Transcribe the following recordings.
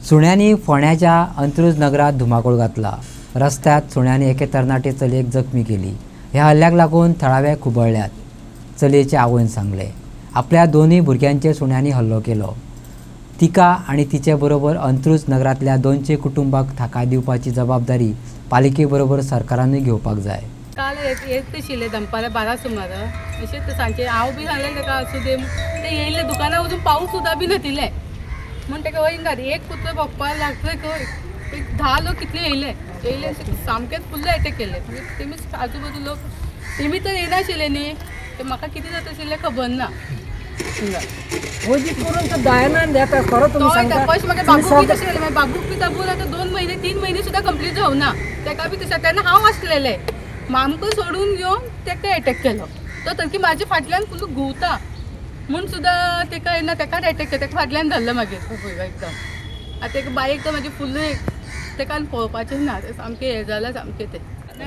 सुण्यांनी फोंड्याच्या अंत्रुज नगरात धुमाकूळ घातला। रस्त्यात सुण्यांनी एके तरणाटे चलयेक जखमी केली। ह्या हल्ल्याक लागून थळावे खुबळ्ळ्यात। चलयेचे आवयन सांगले आपल्या दोन्ही भुरग्यांचेर सुण्यांनी हल्लो केलो। तिका आनी तिचे बरोबर अंत्रुज नगरांतल्या 200 कुटुंबांक थाकाय दिवपाची जबाबदारी पालिके बरोबर सरकारानूय घेवपाक जाय। काल येत आशिल्ले दनपारां 12 सुमार अशेंच सांजचे हांव बी सांगलें ताका आसूं दे ते येयले दुकानार वचून पावूंक सुद्दां बी नाशिल्ले म्हण ताका वयर घात एक कुत्रो भोंकपाक लागले खंय 10 लोक कितले येयले सामकेच फुल्ल एटॅक केले। तेमी आजू बाजू लोक तेमी तर येनाशिल्ले न्ही ते म्हाका कितें जाता आशिल्लें खबर ना। बाबूक बी तशें जालें बाबूक बी दाबून आतां 2 महिने 3 महिने सुद्दां कंप्लीट जावना ताका बी तशें तेन्ना हांव आसलेलें आमकां सोडून घेवन ताका एटॅक केलो तो तरी म्हाज्या फाटल्यान फुल्ल घुंवता म्हूण सुद्दां ताका येना ताकाच एटॅक केलो ताका फाटल्यान धरलो मागीर पळय एकदम आतां ताका बायक तर म्हाजी फुल्ल ताका पळोवपाचें ना सामकें हें जालां सामकें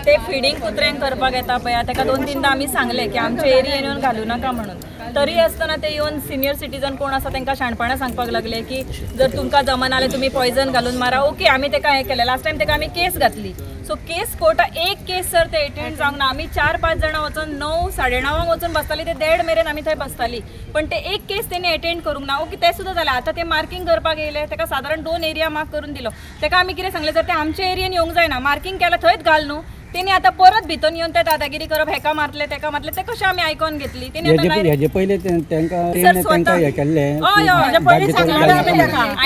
ते फिडिंग कुत्र्यांक करपाक येता पळय ताका 2-3दां आमी सांगलें की आमच्या एरियेन येवन घालूं नाका म्हणून तरी आसतना ते येवन सिनियर सिटीजन कोण आसा तांकां शाणपणां सांगपाक लागले की जर तुमकां जमना जाल्यार तुमी पॉयझन घालून मारा। ओके आमी ताका हें केलें लास्ट टायम ताका आमी केस घातली सो केस कोर्टाक एक केस सर ते एटेंड जावंक ना। आमी 4-5 जाणां वचून 9-9:30 वचून बसताली ते 1:30 मेरेन आमी थंय बसताली पण ते एक केस तेणी एटेंड करूंक ना। ओके ते सुद्दां जालें आतां ते मार्किंग करपाक येयले ताका सादारण 2 एरिया मार्क करून दिलो ताका आमी कितें सांगलें जर ते आमच्या एरियेन येवंक जायना मार्किंग केलां थंयच घाल न्हू तेणी आतां परत भितून येवन ते दादागिरी करप हेका मारले तेका मारले ते कशें आमी आयकोन घेतली तेणी हेजे पयले तांकां हे केल्लें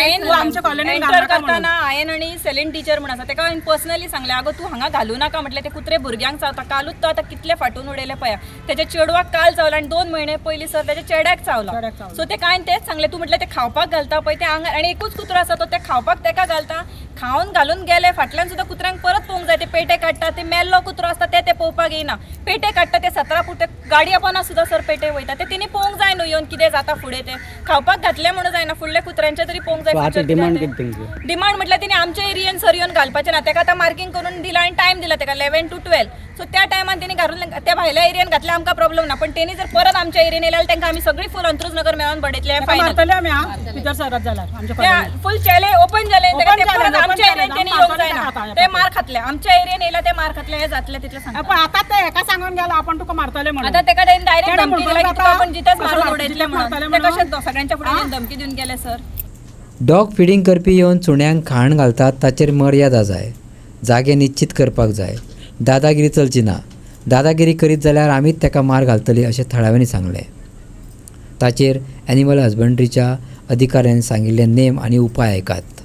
एंटर करताना हांवें आनी सेलिन टीचर म्हण आसा ताका हांवें पर्सनली सांगलें आगो तूं हांगा घालूं नाका म्हटलें ते कुत्रे भुरग्यांक चावता कालूच तो आतां कितले फाटून उडयले पळया तेच्या चेडवाक काल चावला आनी 2 महिने पयलीं सर तेच्या चेड्याक चावला सो तेका हांवें तेच सांगलें तूं म्हटलें ते खावपाक घालता पळय ते आंगार आनी एकूच कुत्रो आसा तो ते खावपाक तेका घालता खावन घालून गेले फाटल्यान सुद्दां कुत्र्यांक परत पळोवंक जाय ते पेटे काडटा ते मेल्लो कुत्रो आसता ते पळोवपाक येना पेटे काडटा ते 17 फूट गाडये पोना सुद्दां सर पेटे वयता ते तेणी पळोवंक जाय न्हू येवन कितें जाता फुडें ते खावपाक घातलें म्हणून जायना फुडल्या कुत्र्यांचे तरी पळोवंक जाय। डिमांड म्हटल्यार तेणी आमच्या एरियेन सर येवन घालपाचें ना ताका आतां मार्किंग करून दिलां आनी टायम दिला ताका 11 to 12 सो त्या टायमान तेणी घालून त्या भायल्या एरियेन घातल्या आमकां प्रॉब्लेम ना पण तेणी जर परत आमच्या एरियेन येयल्यार तांकां आमी सगळी फूल अंत्रुज नगर मेळोन बडयतले फूल चेले ओपन जाले आमच्या एरियेन तेणी येवंक जायना ते मार खातले आमच्या एरियेन येयला ते मार खातले हे जातले तितले सांगता आता ते हेका सांगून गेलो आपण तुका मारतले म्हणून आता ताका तेणी डायरेक्ट धमकी दिला की तुका आपण जितेच मारून उडयतले म्हणून ते कशें सगळ्यांच्या फुडें येवन धमकी दिवन गेले सर। डॉग फिडिंग करपी येवन सुण्यांक खाण घालतात ताचेर मर्यादा जाय जागे निश्चित करपाक जाय। दादागिरी चलची ना दादागिरी करीत जाल्यार आमीच ताका मार घालतली अशें थळाव्यांनी सांगलें। ताचेर एनिमल हजबंड्रीच्या अधिकाऱ्यांनी सांगिल्ले नेम आनी उपाय आयकात।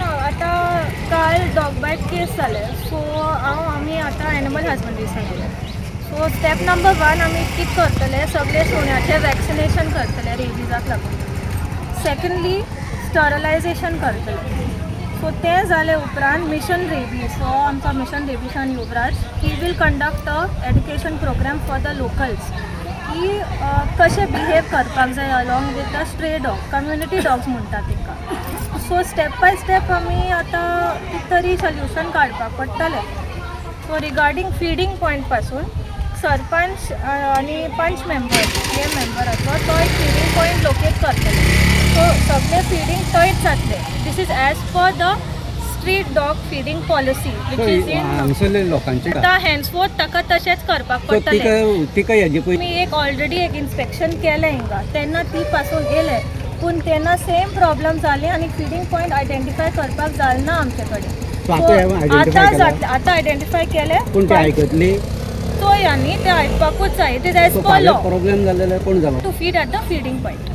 आतां काल डॉग बायट केस जाले सो आमी आतां एनिमल हजबंड्री सांगलें सो स्टेप नंबर 1 आमी कितें करतले सगळे सुण्याचें वॅक्सिनेशन करतले रेबीजाक लागून। सेकंडली स्टरलायजेशन करतले सो तें जाले उपरांत मिशन रेबीज सो आमचो mission rabies Yuvraj he will conduct a education programme for the locals की कशें बिहेव करपाक जाय along with the stray dog community dogs म्हणटात ताका। सो स्टेप बाय स्टेप आमी आतां कितें तरी सोल्युशन काडपाक पडटलें। सो रिगार्डींग फिडींग पॉयंट पासून सरपंच आनी पंच मेंबर PM मेंबर आसलो तो एक फिडींग पॉयंट लोकेट करतले सो सगळे फिडींग थंयच जातले। This is age per the street dog feeding policy which is in लोकांचे आतां हेन्सफोर्थ ताका तशेंच करपाक पडटलें। मी एक ऑलरेडी एक इन्स्पेक्शन केलें हिंगा तेन्ना ती पासून येले पूण तेन्ना सेम प्रॉब्लम जाली आनी फिडींग पॉयंट आयडेंटिफाय करपाक जालें ना आमचे कडेन। आतां आयडेंटिफाय केले तो यांनी ते आयकपाकूच जाय इट इज एज पर लॉ प्रॉब्लेम जालेले कोण जालो to feed at the feeding point.